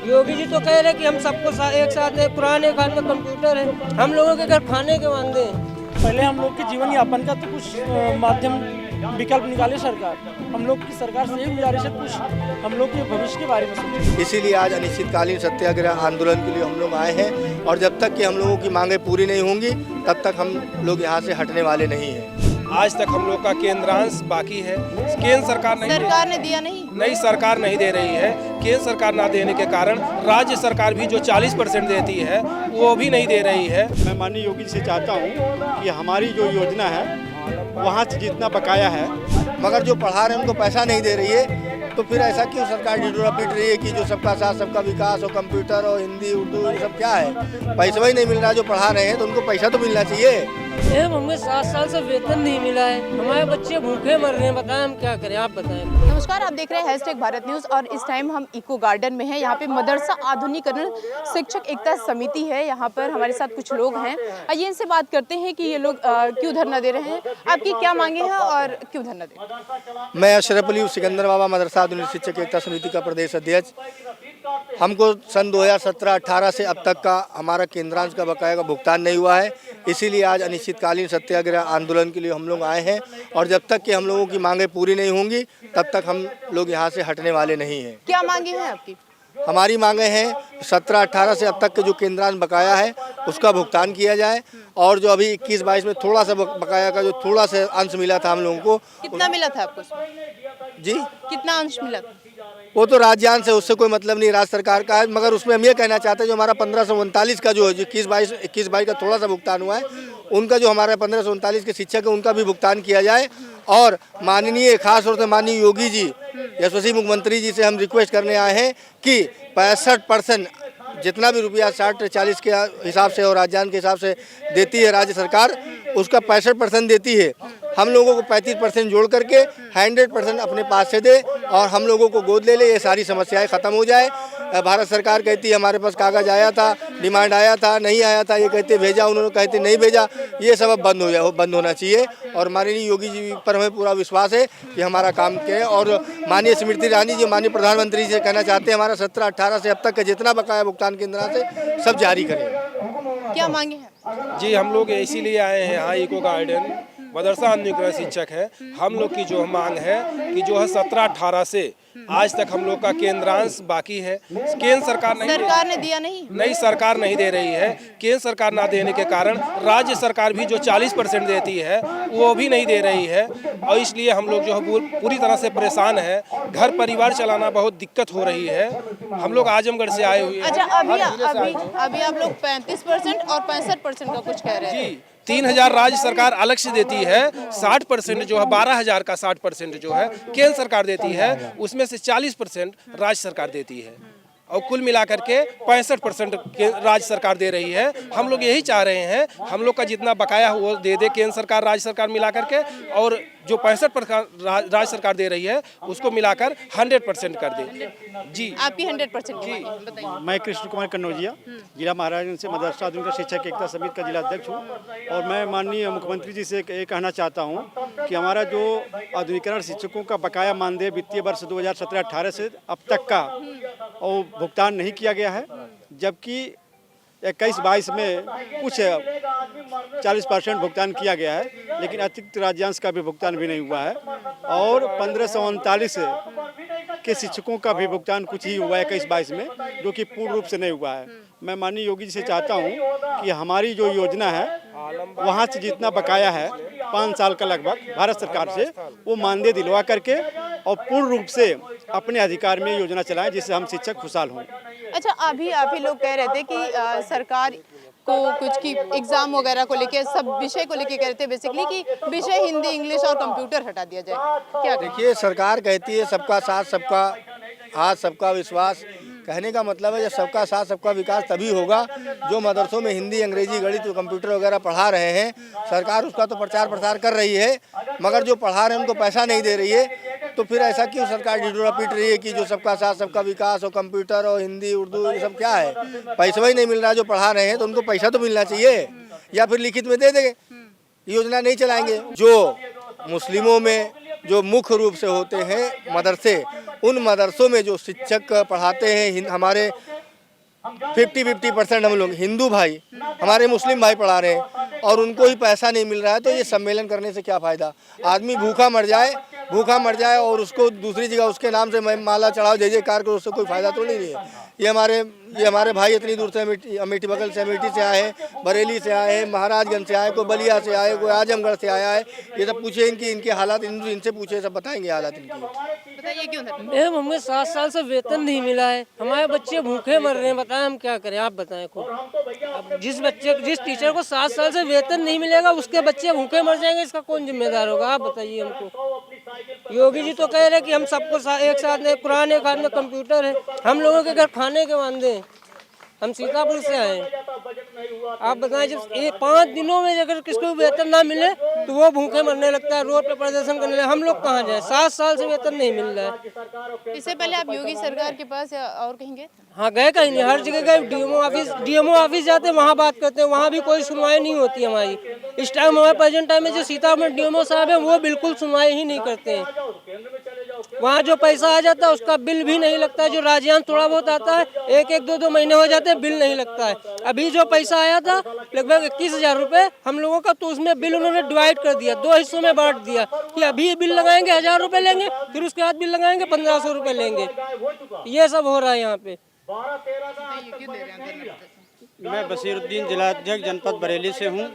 योगी जी तो कह रहे कि हम सबको एक साथ है, पुराने काल का कंप्यूटर है, हम लोगों के घर खाने के वांदे हैं। पहले हम लोग के जीवन यापन का तो कुछ माध्यम विकल्प निकाले सरकार। हम लोग की सरकार से यही गुजारिश है कुछ हम लोग के भविष्य के बारे में सोचें। इसीलिए आज अनिश्चितकालीन सत्याग्रह आंदोलन के लिए हम लोग आए हैं और जब तक कि हम लोगों की मांगें पूरी नहीं होंगी तब तक हम लोग यहाँ से हटने वाले नहीं हैं। आज तक हम लोग का केंद्रांश बाकी है। केंद्र सरकार ने दिया नहीं सरकार नहीं दे रही है। केंद्र सरकार ना देने के कारण राज्य सरकार भी जो 40% देती है वो भी नहीं दे रही है। मैं माननीय योगी जी से चाहता हूँ कि हमारी जो योजना है वहाँ से जितना बकाया है, मगर जो पढ़ा रहे हैं उनको पैसा नहीं दे रही है, तो फिर ऐसा क्यों सरकार ढिढोरा पीट रही है कि जो सबका साथ सबका विकास और कंप्यूटर और हिंदी उर्दू ये सब क्या है, पैसा ही नहीं मिल रहा। जो पढ़ा रहे हैं तो उनको पैसा तो मिलना चाहिए। हमें 7 साल से वेतन नहीं मिला है, हमारे बच्चे भूखे मर रहे हैं, बताएं हम क्या करें, आप बताएं। नमस्कार, आप देख रहे हैं #भारत न्यूज़ और इस टाइम हम इको गार्डन में हैं। यहाँ पे मदरसा आधुनिकीकरण शिक्षक एकता समिति है। यहाँ पर हमारे साथ कुछ लोग हैं। आइए इनसे बात करते हैं कि ये लोग क्यों धरना दे रहे हैं, आपकी क्या मांगे हैं और क्यों धरना दे रहे हैं। मैं अशरफ अली सिकंदर बाबा मदरसा आधुनिक शिक्षक एकता समिति का प्रदेश अध्यक्ष। हमको सन 2017-18 से अब तक का हमारा केंद्रांश का बकाया का भुगतान नहीं हुआ है, इसीलिए आज अनिश्चितकालीन सत्याग्रह आंदोलन के लिए हम लोग आए हैं और जब तक कि हम लोगों की मांगें पूरी नहीं होंगी तब तक हम लोग यहाँ से हटने वाले नहीं हैं। क्या मांगे हैं आपकी? हमारी मांगें हैं 17-18 से अब तक के जो केंद्रांश बकाया है उसका भुगतान किया जाए और जो अभी 21-22 में थोड़ा सा बकाया का जो थोड़ा सा अंश मिला था हम लोगों को। कितना मिला था आपको? जी, कितना अंश मिला था? वो तो राज्यांश है, उससे कोई मतलब नहीं, राज्य सरकार का है। मगर उसमें हम ये कहना चाहते हैं जो हमारा 1539 का जो 21-22 का थोड़ा सा भुगतान हुआ है, उनका जो हमारा 1539 के शिक्षक है उनका भी भुगतान किया जाए। और माननीय खास तौर से माननीय योगी जी, यशस्वी मुख्यमंत्री जी से हम रिक्वेस्ट करने आए हैं कि 65% जितना भी रुपया 60-40 के हिसाब से और राज्यांश के हिसाब से देती है राज्य सरकार, उसका 65% देती है। हम लोगों को 35% जोड़ करके 100% अपने पास से दे और हम लोगों को गोद ले ले, ये सारी समस्याएं ख़त्म हो जाए। भारत सरकार कहती है हमारे पास कागज़ आया था, डिमांड आया था, नहीं आया था, ये कहते भेजा, उन्होंने कहते नहीं भेजा, ये सब अब बंद होना चाहिए। और माननीय योगी जी पर हमें पूरा विश्वास है कि हमारा काम करें। और माननीय स्मृति ईरानी जी माननीय प्रधानमंत्री जी से कहना चाहते हैं हमारा 17-18 से अब तक का जितना बकाया भुगतान केंद्र से सब जारी करें। क्या मांगे हैं? जी, हम लोग इसीलिए आए हैं यहाँ इको गार्डन मदरसा आधुनिकीकरण शिक्षक है। हम लोग की जो मांग है कि जो है 17-18 से आज तक हम लोग का केंद्रांश बाकी है। केंद्र सरकार ने दिया नहीं सरकार नहीं दे रही है। केंद्र सरकार ना देने के कारण राज्य सरकार भी जो 40% देती है वो भी नहीं दे रही है और इसलिए हम लोग जो है पूरी तरह से परेशान है। घर परिवार चलाना बहुत दिक्कत हो रही है। हम लोग आजमगढ़ से आए हुए हैं। अच्छा, अभी आप लोग 35% और 65% का कुछ कह रहे हैं। 3000 राज्य सरकार अलग से देती है, 60% जो है 12000 का 60% जो है केंद्र सरकार देती है, उसमें से 40% राज्य सरकार देती है और कुल मिलाकर के 65% राज्य सरकार दे रही है। हम लोग यही चाह रहे हैं हम लोग का जितना बकाया वो दे दे केंद्र सरकार राज्य सरकार मिला करके, और जो 65% राज्य सरकार दे रही है उसको मिलाकर 100% कर दे। जी, आपकी 100% जी बताइए। मैं कृष्ण कुमार कन्नौजिया, जिला महाराजगंज से मदरसा आधुनिक शिक्षक एकता समिति का जिला अध्यक्ष हूँ और मैं माननीय मुख्यमंत्री जी से ये कहना चाहता हूँ कि हमारा जो आधुनिकीकरण शिक्षकों का बकाया मानदेय वित्तीय वर्ष 2017-18 से अब तक का और भुगतान नहीं किया गया है, जबकि 21-22 में कुछ 40% भुगतान किया गया है, लेकिन अतिरिक्त राज्यांश का भी भुगतान भी नहीं हुआ है और 1539 के शिक्षकों का भी भुगतान कुछ ही हुआ है 21-22 में, जो कि पूर्ण रूप से नहीं हुआ है। मैं माननीय योगी जी से चाहता हूँ कि हमारी जो योजना है वहाँ से जितना बकाया है 5 साल का लगभग भारत सरकार से, वो मानदेय दिलवा करके और पूर्ण रूप से अपने अधिकार में योजना चलाएं, जिससे हम शिक्षक खुशहाल हों। अच्छा, अभी आप ही लोग कह रहे थे कि सरकार को कुछ की एग्जाम वगैरह को लेके, सब विषय को लेके कह रहे थे बेसिकली कि विषय हिंदी, इंग्लिश और कंप्यूटर हटा दिया जाए। क्या देखिए, सरकार कहती है सबका साथ सबका हाथ सबका विश्वास, कहने का मतलब है जब सबका साथ सबका विकास तभी होगा। जो मदरसों में हिंदी, अंग्रेजी, गणित, कंप्यूटर वगैरह पढ़ा रहे हैं, सरकार उसका तो प्रचार प्रसार कर रही है, मगर जो पढ़ा रहे हैं उनको पैसा नहीं दे रही है। तो फिर ऐसा क्यों सरकार ढिढोरा पीट रही है कि जो सबका साथ सबका विकास और कंप्यूटर और हिंदी उर्दू ये सब क्या है, पैसा ही नहीं मिल रहा। जो पढ़ा रहे हैं तो उनको पैसा तो मिलना चाहिए, या फिर लिखित में दे देंगे, योजना नहीं चलाएंगे। जो मुस्लिमों में जो मुख्य रूप से होते हैं मदरसे, उन मदरसों में जो शिक्षक पढ़ाते हैं हमारे 50% हम लोग हिंदू भाई, हमारे मुस्लिम भाई पढ़ा रहे हैं और उनको ही पैसा नहीं मिल रहा है, तो ये सम्मेलन करने से क्या फ़ायदा। आदमी भूखा मर जाए और उसको दूसरी जगह उसके नाम से माला चढ़ाओ, जय जयकार करो, उससे कोई फ़ायदा तो नहीं है। ये हमारे भाई इतनी दूर से अमेठी बगल से अमेठी से आए हैं, बरेली से आए हैं, महाराजगंज से आए, कोई बलिया से आए, कोई आजमगढ़ से आया है। ये सब पूछे इनके हालात, इनसे पूछे, सब बताएंगे हालात इनकी। बताइए क्यों था? मैम हमें 7 साल से वेतन नहीं मिला है, हमारे बच्चे भूखे मर रहे हैं, बताएं हम क्या करें, आप बताएं खुद। अब जिस टीचर को 7 साल से वेतन नहीं मिलेगा उसके बच्चे भूखे मर जाएंगे, इसका कौन जिम्मेदार होगा, आप बताइए हमको। योगी जी तो कह रहे हैं कि हम सबको एक साथ नहीं, पुराने घर में कंप्यूटर है, हम लोगों के घर खाने के वांदे हैं, हम सीतापुर से आए हैं। आप बताएं, जब 5 दिनों में अगर किसको वेतन ना मिले तो वो भूखे मरने लगता है, रोड पे प्रदर्शन करने लगता है। हम लोग कहाँ जाए, 7 साल से वेतन नहीं मिल रहा है। इससे पहले आप योगी सरकार के पास या और कहीं गए? हाँ गए, कहीं नहीं, हर जगह गए। डीएमओ ऑफिस जाते हैं, वहाँ बात करते हैं, वहाँ भी कोई सुनवाई नहीं होती हमारी। इस टाइम हमारे प्रेजेंट टाइम में जो सीतापुर में डीएमओ साहब हैं वो बिल्कुल सुनवाई ही नहीं करते हैं। वहाँ जो पैसा आ जाता है उसका बिल भी नहीं लगता है, जो राजियान थोड़ा बहुत आता है, 1-2 महीने हो जाते हैं, बिल नहीं लगता है। अभी जो पैसा आया था लगभग 21,000 रुपये हम लोगों का, तो उसमें बिल उन्होंने डिवाइड कर दिया, 2 हिस्सों में बांट दिया कि अभी बिल लगाएंगे 1,000 रुपये लेंगे, फिर उसके बाद बिल लगाएंगे 1,500 रुपये लेंगे। ये सब हो रहा है यहाँ पे। मैं बसीरुद्दीन जिलाध्यक्ष जनपद बरेली से हूँ।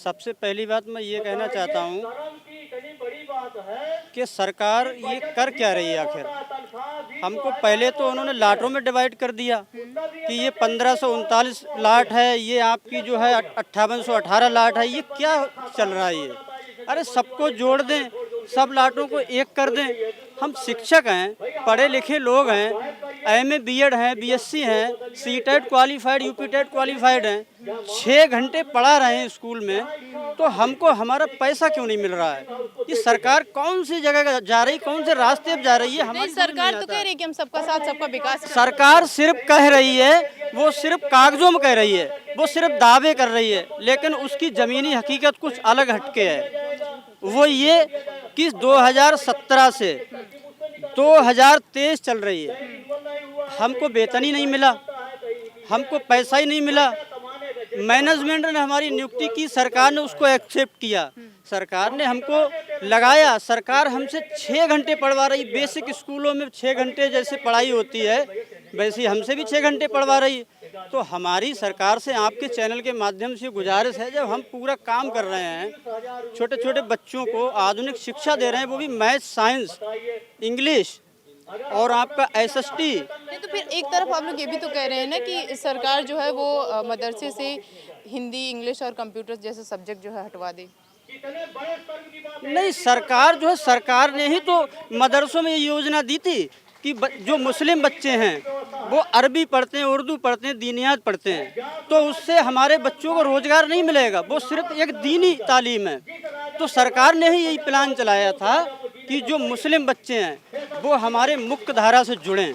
सबसे पहली बात मैं ये कहना चाहता हूँ कि सरकार ये कर क्या रही है आखिर। हमको पहले तो उन्होंने लाटों में डिवाइड कर दिया कि ये 1539 लाट है, ये आपकी जो है 5818 लाट है, ये क्या चल रहा है ये। अरे सबको जोड़ दें, सब लाटों को एक कर दें। हम शिक्षक हैं, पढ़े लिखे लोग हैं, एमए बीएड हैं, बीएससी हैं, सीटेट क्वालिफाइड, यूपीटेट क्वालिफाइड हैं, 6 घंटे पढ़ा रहे हैं स्कूल में, तो हमको हमारा पैसा क्यों नहीं मिल रहा है। ये सरकार कौन सी जगह जा रही, कौन से रास्ते पे जा रही है। नहीं, सरकार तो कह रही है कि हम सबका साथ सबका विकास। सरकार सिर्फ कह रही है, वो सिर्फ कागजों में कह रही है, वो सिर्फ दावे कर रही है, लेकिन उसकी ज़मीनी हकीकत कुछ अलग हटके है। वो ये कि 2017 से 2023 चल रही है, हमको वेतन ही नहीं मिला, हमको पैसा ही नहीं मिला। मैनेजमेंट ने हमारी नियुक्ति की, सरकार ने उसको एक्सेप्ट किया, सरकार ने हमको लगाया, सरकार हमसे 6 घंटे पढ़वा रही। बेसिक स्कूलों में 6 घंटे जैसे पढ़ाई होती है वैसे हमसे भी 6 घंटे पढ़वा रही। तो हमारी सरकार से आपके चैनल के माध्यम से गुजारिश है, जब हम पूरा काम कर रहे हैं, छोटे छोटे बच्चों को आधुनिक शिक्षा दे रहे हैं, वो भी मैथ, साइंस, इंग्लिश और आपका एसएसटी। तो फिर एक तरफ आप लोग ये भी तो कह रहे हैं ना कि सरकार जो है वो मदरसे से हिंदी, इंग्लिश और कंप्यूटर जैसे सब्जेक्ट जो है हटवा दे। नहीं, सरकार जो है, सरकार ने ही तो मदरसों में ये योजना दी थी कि जो मुस्लिम बच्चे हैं वो अरबी पढ़ते हैं, उर्दू पढ़ते हैं, दीनियात पढ़ते हैं, तो उससे हमारे बच्चों को रोजगार नहीं मिलेगा, वो सिर्फ एक दीनी तालीम है। तो सरकार ने ही यही प्लान चलाया था कि जो मुस्लिम बच्चे हैं वो हमारे मुख्य धारा से जुड़ें,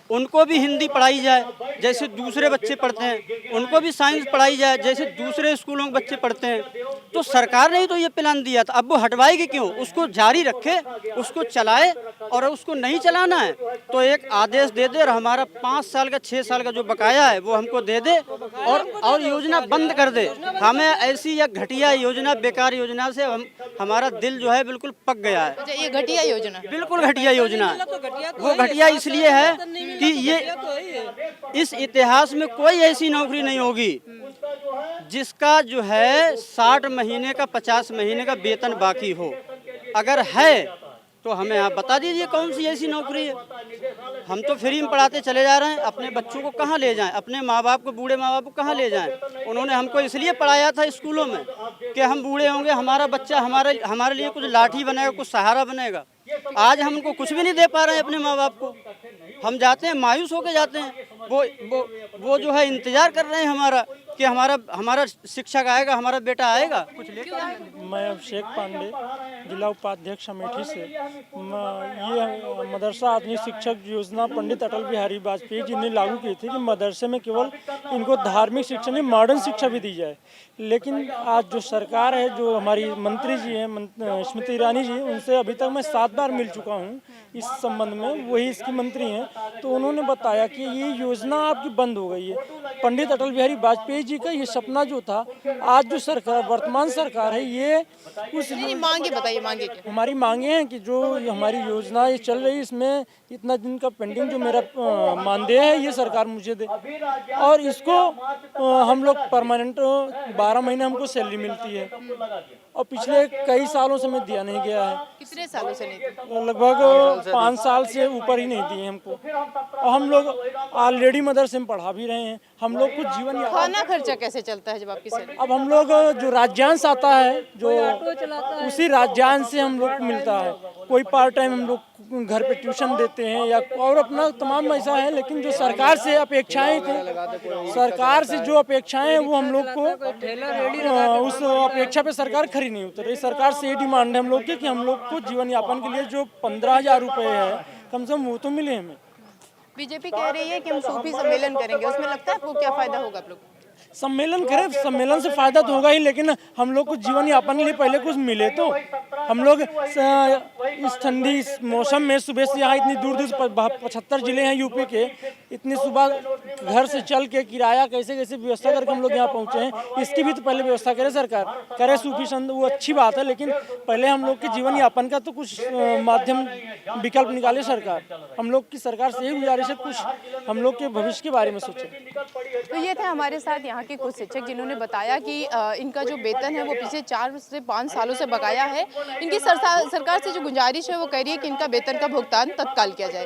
उनको भी हिंदी पढ़ाई जाए जैसे दूसरे बच्चे पढ़ते हैं, उनको भी साइंस पढ़ाई जाए जैसे दूसरे स्कूलों के बच्चे पढ़ते हैं। तो सरकार ने ही तो ये प्लान दिया था, अब वो हटवाएगी क्यों। उसको जारी रखे, उसको चलाए, और उसको नहीं चलाना है तो एक आदेश दे दे और हमारा 5 साल का 6 साल का जो बकाया है वो हमको दे दे और योजना बंद कर दे। हमें ऐसी या घटिया योजना, बेकार योजना से हमारा दिल जो है बिल्कुल पक गया है। अच्छा, ये घटिया योजना, बिल्कुल घटिया योजना है। वो घटिया इसलिए है कि ये इस इतिहास में कोई ऐसी नौकरी नहीं होगी जिसका जो है 60 महीने का 50 महीने का वेतन बाकी हो। अगर है तो हमें आप बता दीजिए कौन सी ऐसी नौकरी है। हम तो फ्री में पढ़ाते चले जा रहे हैं, अपने बच्चों को कहाँ ले जाएं, अपने माँ बाप को, बूढ़े माँ बाप को कहाँ ले जाएं। उन्होंने हमको इसलिए पढ़ाया था स्कूलों में कि हम बूढ़े होंगे, हमारा बच्चा हमारे लिए कुछ लाठी बनेगा, कुछ सहारा बनेगा। आज हम उनको कुछ भी नहीं दे पा रहे हैं अपने माँ बाप को। हम जाते हैं, मायूस होकर जाते हैं। वो जो है इंतजार कर रहे हैं हमारा कि हमारा शिक्षक आएगा, हमारा बेटा आएगा। कुछ लेकर मैं अभिषेक पांडे जिला उपाध्यक्ष अमेठी से। ये मदरसा आधुनिक शिक्षक योजना पंडित अटल बिहारी वाजपेयी जी ने लागू की थी कि मदरसे में केवल इनको धार्मिक शिक्षा नहीं, मॉडर्न शिक्षा भी दी जाए। लेकिन आज जो सरकार है, जो हमारी मंत्री जी हैं स्मृति ईरानी जी, उनसे अभी तक मैं 7 बार मिल चुका हूँ इस संबंध में, वही इसकी मंत्री हैं। तो उन्होंने बताया कि ये योजना आपकी बंद हो गई है। पंडित अटल बिहारी वाजपेयी जी का ये सपना जो था, आज जो सरकार वर्तमान सरकार है, ये उस मांगे बताइए, मांगे क्या? हमारी मांगे हैं कि जो हमारी योजना ये चल रही है, इसमें इतना दिन का पेंडिंग जो मेरा मानदेय है, ये सरकार मुझे दे, और इसको हम लोग परमानेंट 12 महीने हमको सैलरी मिलती है, और पिछले कई सालों से मैं दिया नहीं गया है। कितने सालों से नहीं दी? लगभग 5 साल से ऊपर ही नहीं दिए हमको, और हम लोग ऑलरेडी मदरसे में पढ़ा भी रहे हैं। हम लोग को जीवन खाना खर्चा कैसे चलता है जब आपकी सैलरी? अब हम लोग जो राज्यांश आता है, जो उसी राज्यांश से हम लोग को मिलता है। कोई पार्ट टाइम हम लोग घर पे ट्यूशन देते हैं, या और अपना तमाम ऐसा है। लेकिन जो सरकार से अपेक्षाएं थी, सरकार से जो अपेक्षाएं हैं, वो हम लोग को उस अपेक्षा पे सरकार खरी नहीं उतर रही। सरकार से ये डिमांड है हम लोग की कि हम लोग को जीवन यापन के लिए जो 15,000 रुपये है, कम से कम वो तो मिले हमें। बीजेपी कह रही है कि हम सूफी सम्मेलन करेंगे, उसमें लगता है आपको क्या फायदा होगा आप लोग? सम्मेलन करें, सम्मेलन से फायदा तो होगा ही, लेकिन हम लोग को जीवन यापन के लिए पहले कुछ मिले तो। हम लोग इस ठंडी इस मौसम में सुबह से यहाँ इतनी दूर दूर 75 जिले हैं यूपी के, इतनी सुबह घर से चल के किराया कैसे कैसे व्यवस्था करके हम लोग यहाँ पहुँचे हैं। इसकी भी तो पहले व्यवस्था करे सरकार, करे सूफी संत, वो अच्छी बात है, लेकिन पहले हम लोग के जीवन यापन का तो कुछ माध्यम विकल्प निकाले सरकार। हम लोग की सरकार से यही गुजारिश है, कुछ हम लोग के भविष्य के बारे में सोचें। तो ये थे हमारे साथ यहाँ के कुछ शिक्षक, जिन्होंने बताया कि इनका जो वेतन है वो पिछले 4 से 5 सालों से बकाया है। इनकी सरकार से जो गुजारिश है वो कह रही है कि इनका वेतन का भुगतान तत्काल किया जाए।